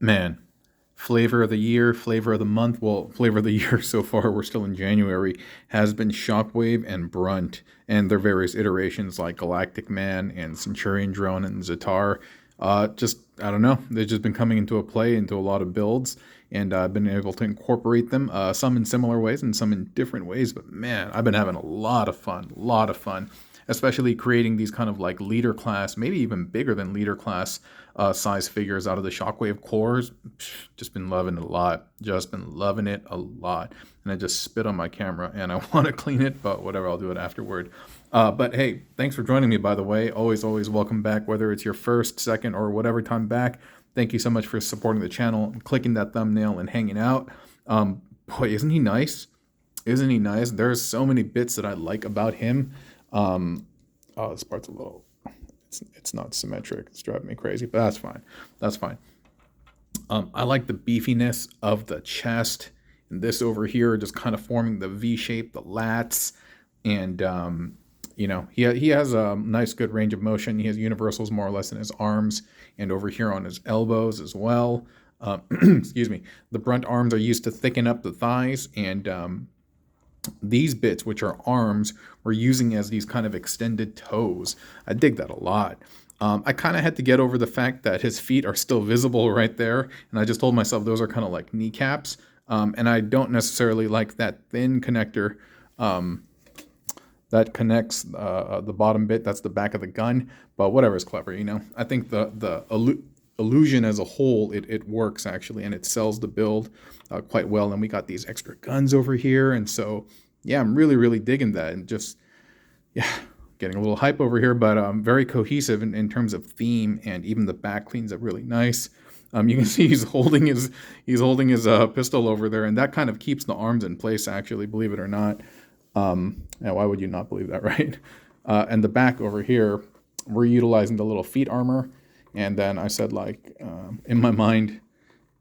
Man, flavor of the year, flavor of the month, well, flavor of the year so far, we're still in January, has been Shockwave and Brunt, and their various iterations like Galactic Man and Centurion Drone and Zatar. I don't know, they've just been coming into a lot of builds, and I've been able to incorporate them, some in similar ways and some in different ways, but man, I've been having a lot of fun, especially creating these kind of like leader class, maybe even bigger than leader class size figures out of the Shockwave cores. Just been loving it a lot. And I just spit on my camera and I want to clean it, but whatever, I'll do it afterward. But hey, thanks for joining me, by the way. Always welcome back, whether it's your first, second, or whatever time back. Thank you so much for supporting the channel, clicking that thumbnail, and hanging out. Boy, isn't he nice? Isn't he nice? There's so many bits that I like about him. Oh, this part's a little... It's not symmetric. It's driving me crazy, but that's fine. That's fine. I like the beefiness of the chest, and this over here just kind of forming the V shape, the lats, and you know, he has a nice good range of motion. He has universals more or less in his arms and over here on his elbows as well. Excuse me. The Brunt arms are used to thicken up the thighs, and these bits, which are arms, we're using as these kind of extended toes. I dig that a lot. I kind of had to get over the fact that his feet are still visible right there, and I just told myself those are kind of like kneecaps, and I don't necessarily like that thin connector that connects the bottom bit. That's the back of the gun, but whatever is clever, you know. I think the illusion as a whole, it works actually, and it sells the build quite well. And we got these extra guns over here, and so yeah, I'm really digging that, and just getting a little hype over here, but very cohesive in terms of theme, and even the back cleans up really nice. You can see he's holding his pistol over there, and that kind of keeps the arms in place actually, believe it or not. Yeah, why would you not believe that, right? And the back over here, we're utilizing the little feet armor. And then I said, like, in my mind,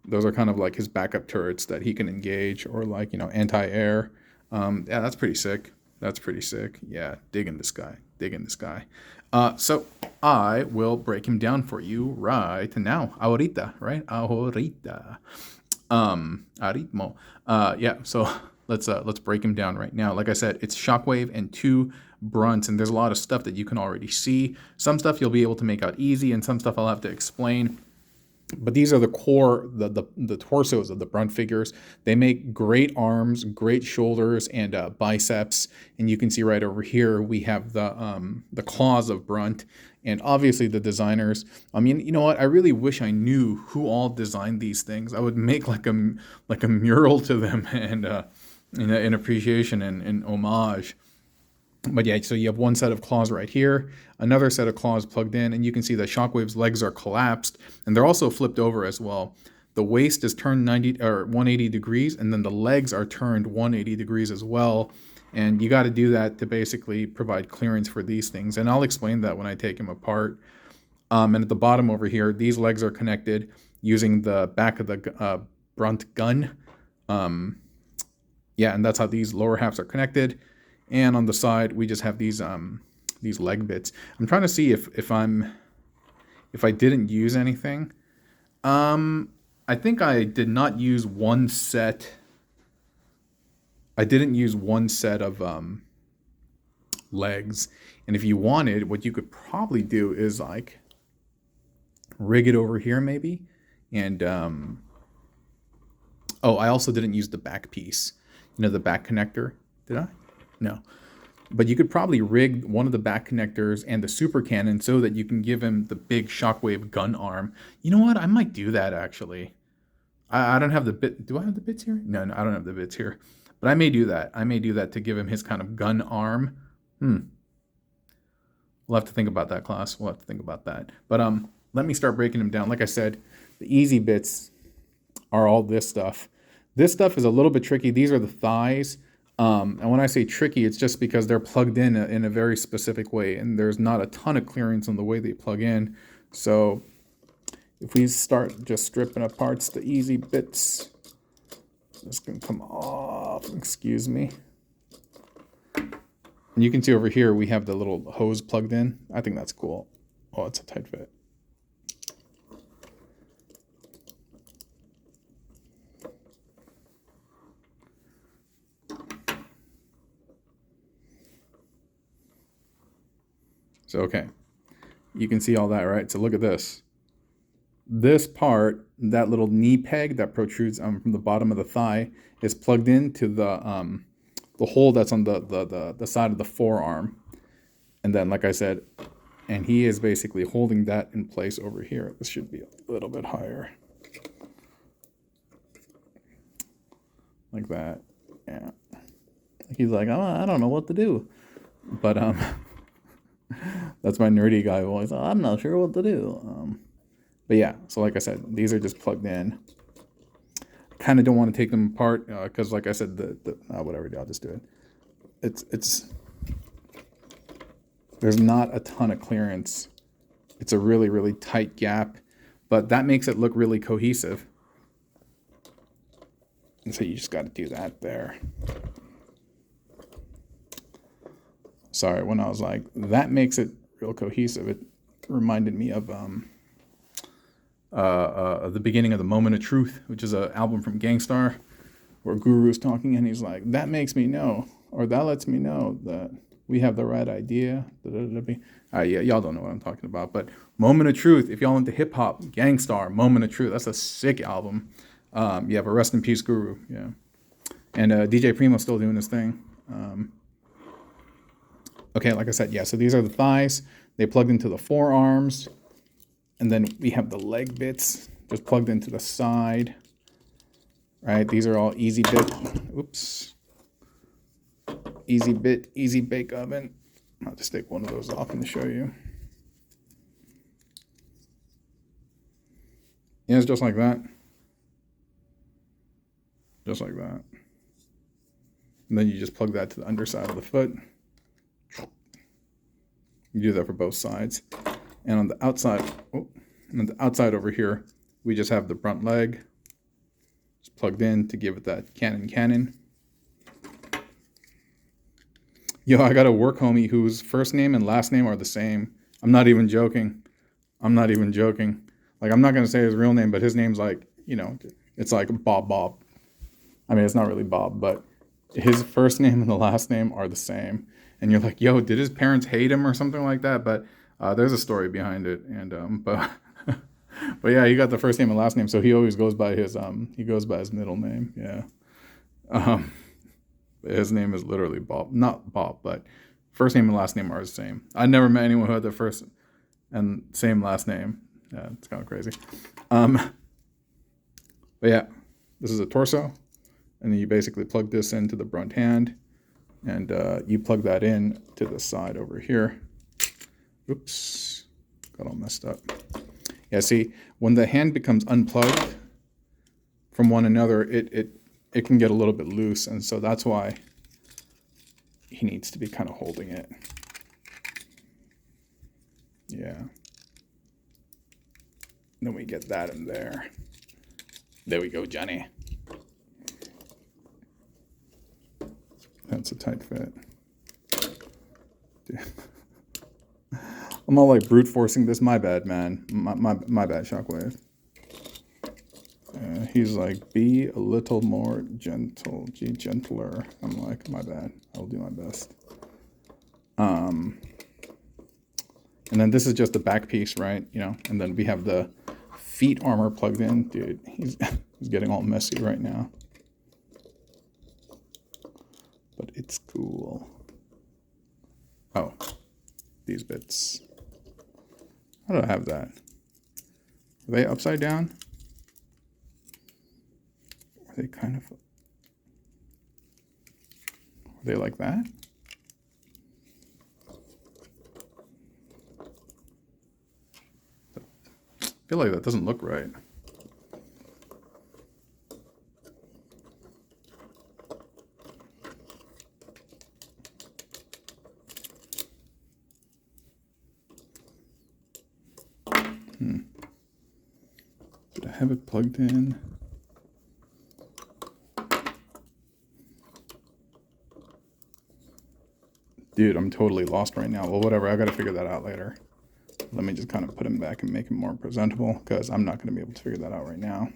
those are kind of like his backup turrets that he can engage, or like, you know, anti-air. Yeah, that's pretty sick. That's pretty sick. Yeah, digging this guy. So I will break him down for you right now. Ahorita, right? Ahorita. Aritmo. Yeah, so let's break him down right now. Like I said, it's Shockwave and 2 Brunts, and there's a lot of stuff that you can already see. Some stuff you'll be able to make out easy, and some stuff I'll have to explain. But these are the core, the torsos of the Brunt figures. They make great arms, great shoulders, and biceps. And you can see right over here we have the claws of Brunt, and obviously the designers. I mean, you know what? I really wish I knew who all designed these things. I would make like a mural to them, and in appreciation and in homage. But yeah, so you have one set of claws right here, another set of claws plugged in, and you can see that Shockwave's legs are collapsed, and they're also flipped over as well. The waist is turned 90 or 180 degrees, and then the legs are turned 180 degrees as well. And you got to do that to basically provide clearance for these things. And I'll explain that when I take them apart. And at the bottom over here, these legs are connected using the back of the Brunt gun. Yeah, and that's how these lower halves are connected. And on the side, we just have these leg bits. I'm trying to see if I didn't use anything. I think I did not use one set. I didn't use one set of legs. And if you wanted, what you could probably do is like rig it over here maybe. And oh, I also didn't use the back piece. You know, the back connector. Did I? No. But you could probably rig one of the back connectors and the super cannon so that you can give him the big Shockwave gun arm. You know what? I might do that actually. I don't have the bit. Do I have the bits here? No, I don't have the bits here. But I may do that. I may do that to give him his kind of gun arm. We'll have to think about that, class. We'll have to think about that. But let me start breaking them down. Like I said, the easy bits are all this stuff. This stuff is a little bit tricky. These are the thighs. And when I say tricky, it's just because they're plugged in a very specific way, and there's not a ton of clearance on the way they plug in. So if we start just stripping apart the easy bits, this can come off, excuse me. And you can see over here, we have the little hose plugged in. I think that's cool. Oh, it's a tight fit. So, okay. You can see all that, right? So look at this. This part, that little knee peg that protrudes from the bottom of the thigh, is plugged into the hole that's on the side of the forearm. And then, like I said, and he is basically holding that in place over here. This should be a little bit higher. Like that. Yeah. He's like, oh, I don't know what to do. But that's my nerdy guy voice. Oh, I'm not sure what to do. But yeah, so like I said, these are just plugged in. Kind of don't want to take them apart because, like I said, whatever, I'll just do it. There's not a ton of clearance. It's a really, really tight gap, but that makes it look really cohesive. And so you just got to do that there. Sorry, when I was like, that makes it real cohesive, it reminded me of the beginning of The Moment of Truth, which is an album from Gangstar, where Guru's talking and he's like, that makes me know, or that lets me know that we have the right idea. Yeah, y'all don't know what I'm talking about, but Moment of Truth, if y'all into hip hop, Gangstar, Moment of Truth, that's a sick album. Yeah, but rest in peace, Guru. Yeah, and DJ Primo's still doing his thing. Okay, like I said, yeah, so these are the thighs. They plugged into the forearms. And then we have the leg bits just plugged into the side. Right, these are all easy bit. Oops. Easy bit, easy bake oven. I'll just take one of those off and show you. Yeah, it's just like that. Just like that. And then you just plug that to the underside of the foot. You do that for both sides. And on the outside, over here, we just have the front leg. It's plugged in to give it that cannon. Yo, I got a work homie whose first name and last name are the same. I'm not even joking. Like, I'm not going to say his real name, but his name's like, it's like Bob. I mean, it's not really Bob, but his first name and the last name are the same. And you're like, yo, did his parents hate him or something like that? But there's a story behind it. And but yeah, he got the first name and last name, so he always goes by his middle name. Yeah. His name is literally Bob, not Bob, but first name and last name are the same. I never met anyone who had the first and same last name. Yeah, it's kind of crazy. But yeah, this is a torso, and then you basically plug this into the brunt hand, and you plug that in to the side over here. Oops, got all messed up. Yeah, see, when the hand becomes unplugged from one another, it can get a little bit loose, and so that's why he needs to be kind of holding it. Yeah. Then we get that in there. There we go, Johnny. That's a tight fit. I'm all like brute forcing this. My bad, man. My bad, Shockwave. He's like, be a little more gentle, gentler. I'm like, my bad. I'll do my best. And then this is just the back piece, right? And then we have the feet armor plugged in. Dude, he's getting all messy right now. But it's cool. Oh, these bits. How do I have that? Are they upside down? Are they kind of... Are they like that? I feel like that doesn't look right. Did I have it plugged in? Dude, I'm totally lost right now. Well, whatever. I got to figure that out later. Let me just kind of put him back and make him more presentable, because I'm not going to be able to figure that out right now.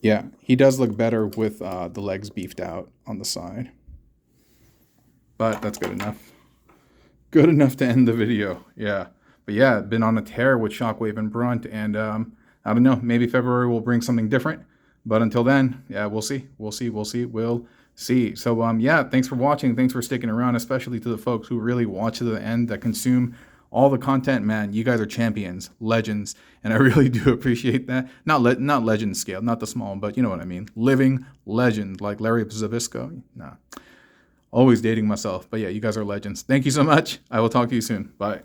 Yeah, he does look better with the legs beefed out on the side. but that's good enough. Good enough to end the video. Yeah. But yeah, been on a tear with Shockwave and Brunt, and I don't know, maybe February will bring something different. But until then, yeah, we'll see. We'll see. So yeah, thanks for watching. Thanks for sticking around, especially to the folks who really watch to the end, that consume all the content. Man, you guys are champions, legends, and I really do appreciate that. Not legend scale, not the small, but you know what I mean. Living legend like Larry Zavisco. Nah. Always dating myself. But yeah, you guys are legends. Thank you so much. I will talk to you soon. Bye.